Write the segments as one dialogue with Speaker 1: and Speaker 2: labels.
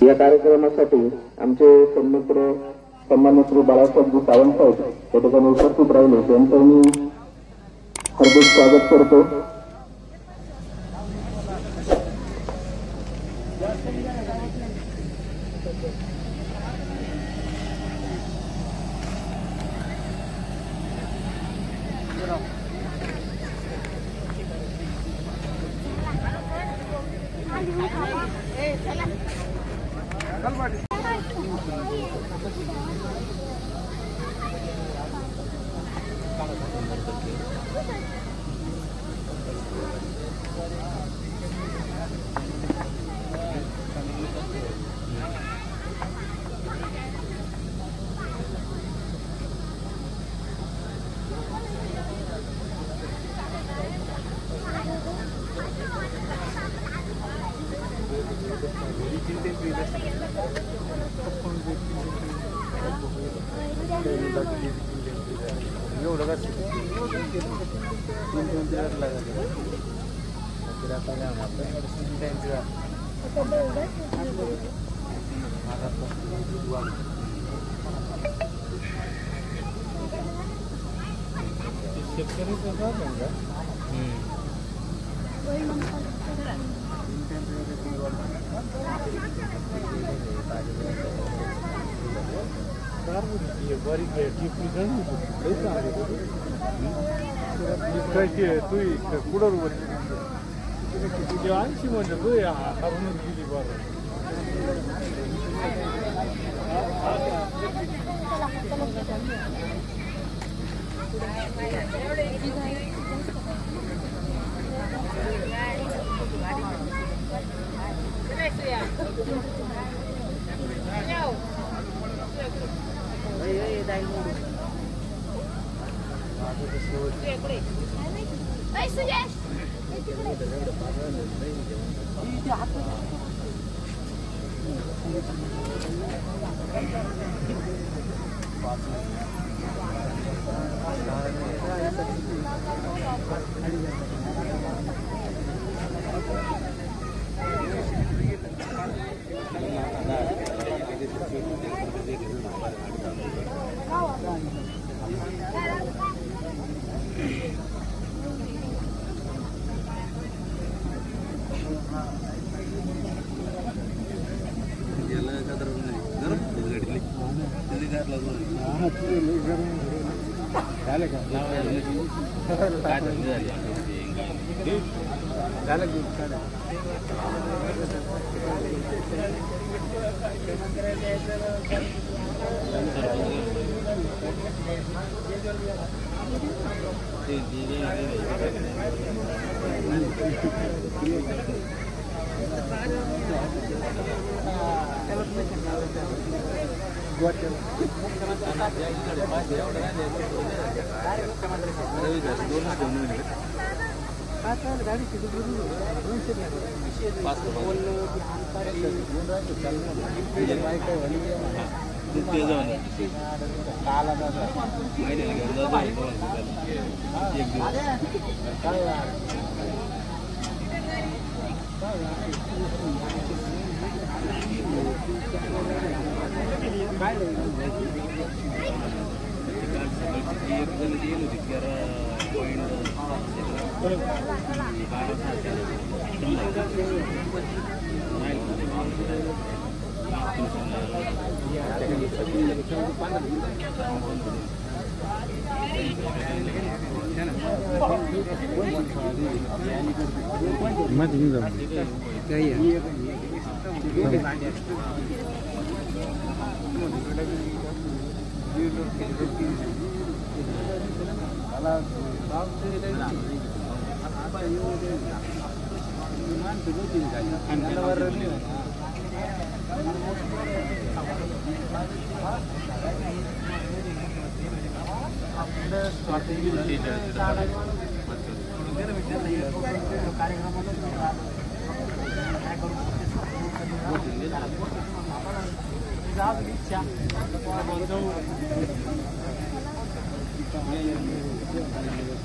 Speaker 1: या कार्यक्रमासाठी आमचे सन्माननीय श्री बाळासाहेब सावंत साहेब या ठिकाणी उपस्थित राहिले, त्यांचं मी हार्दिक स्वागत करतो.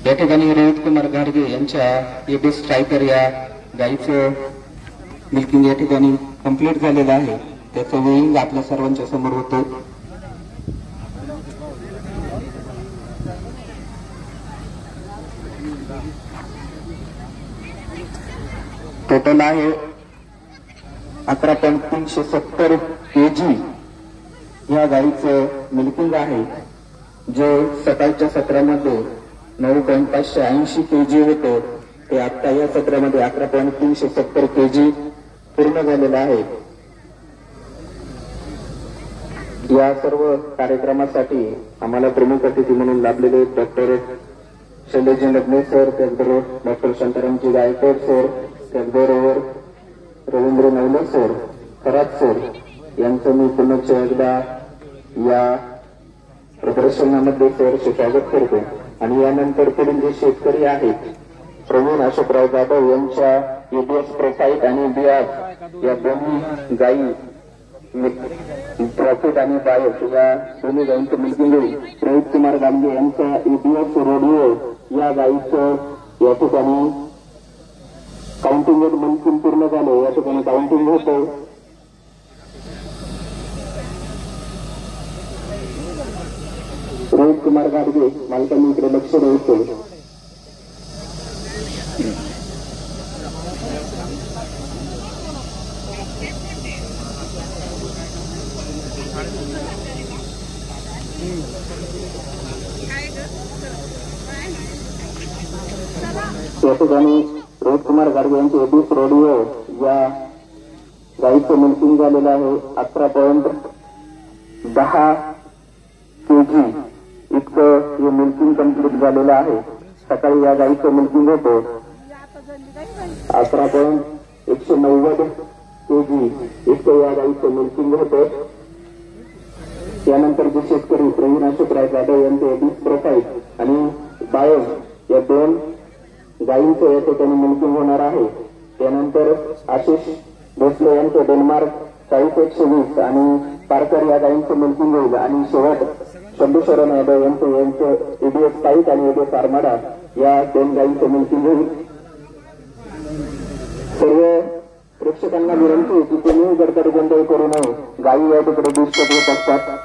Speaker 1: या ठिकाणी रोहित कुमार गाडगे यांच्या एबी स्ट्रायकर या गाईचं
Speaker 2: मिल्किंग या ठिकाणी कंप्लीट झालेलं आहे, त्याचं वेळिंग आपल्या सर्वांच्या समोर होतं. टोटल आहे 11.370 kg या गाईचं मिल्किंग आहे, जे सकाळच्या सत्रामध्ये 9.580 kg होते, ते आता या सत्रामध्ये 11.370 kg पूर्ण झालेलं आहे. या सर्व कार्यक्रमासाठी आम्हाला प्रमुख अतिथी म्हणून लाभलेले डॉक्टर शैलेश लग्ने सर, त्याचबरोबर डॉक्टर शांतारामजी गायकवाड सर, त्याचबरोबर रवींद्र नवले सर, खरात सर यांचं मी पुन्हा एकदा या प्रदर्शनामध्ये सहर्ष स्वागत करतो. आणि यानंतर पुढील जे शेतकरी आहेत, प्रवीण अशोकराव जाधव यांच्या एबीएस प्रोफाईट आणि बियाज या दोन्ही गायी प्रॉफिट आणि बायस या दोन्ही गायींचं मिल्किंग होईल. रोहित कुमार गांधी यांच्या एबीएस रेडिओ या गायीचं या ठिकाणी काउंटिंग मिल्किंग पूर्ण झालं, या ठिकाणी काउंटिंग होतं. रोहित कुमार गाडगे मालकांनी इकडे लक्ष द्यायचं. या ठिकाणी रोहित कुमार गाडगे यांचे एबीएस रेडिओ या गाईचं मिल्किंग झालेलं आहे. 11.10 kg इतकं हे मिल्किंग कंप्लीट झालेलं आहे. सकाळी या गाईचं मिल्किंग होतं 11.190 kg इतकं या गाईचं मिल्किंग होतं. त्यानंतर जे शेतकरी प्रवीण अशोकराव जाधव यांचे एबीएस प्रोफाईल आणि बायोस या दोन गायींचं या ठिकाणी मिल्किंग होणार आहे. त्यानंतर आशिष भोसले यांचं डेन्मार्क 40-120 आणि पारकर या गायींचं मिल्किंग होईल. आणि शेवट शंभूशरण यादव यांचं एबीएस पाईट आणि एबीएस आरमाडा या दोन गायींचं मिल्किंग होईल. सर्व प्रेक्षकांना विनंती की तुम्ही गडकरी गोंधळ करू नये, गायी या ठिकाणी डिस्टर्ब होत असतात.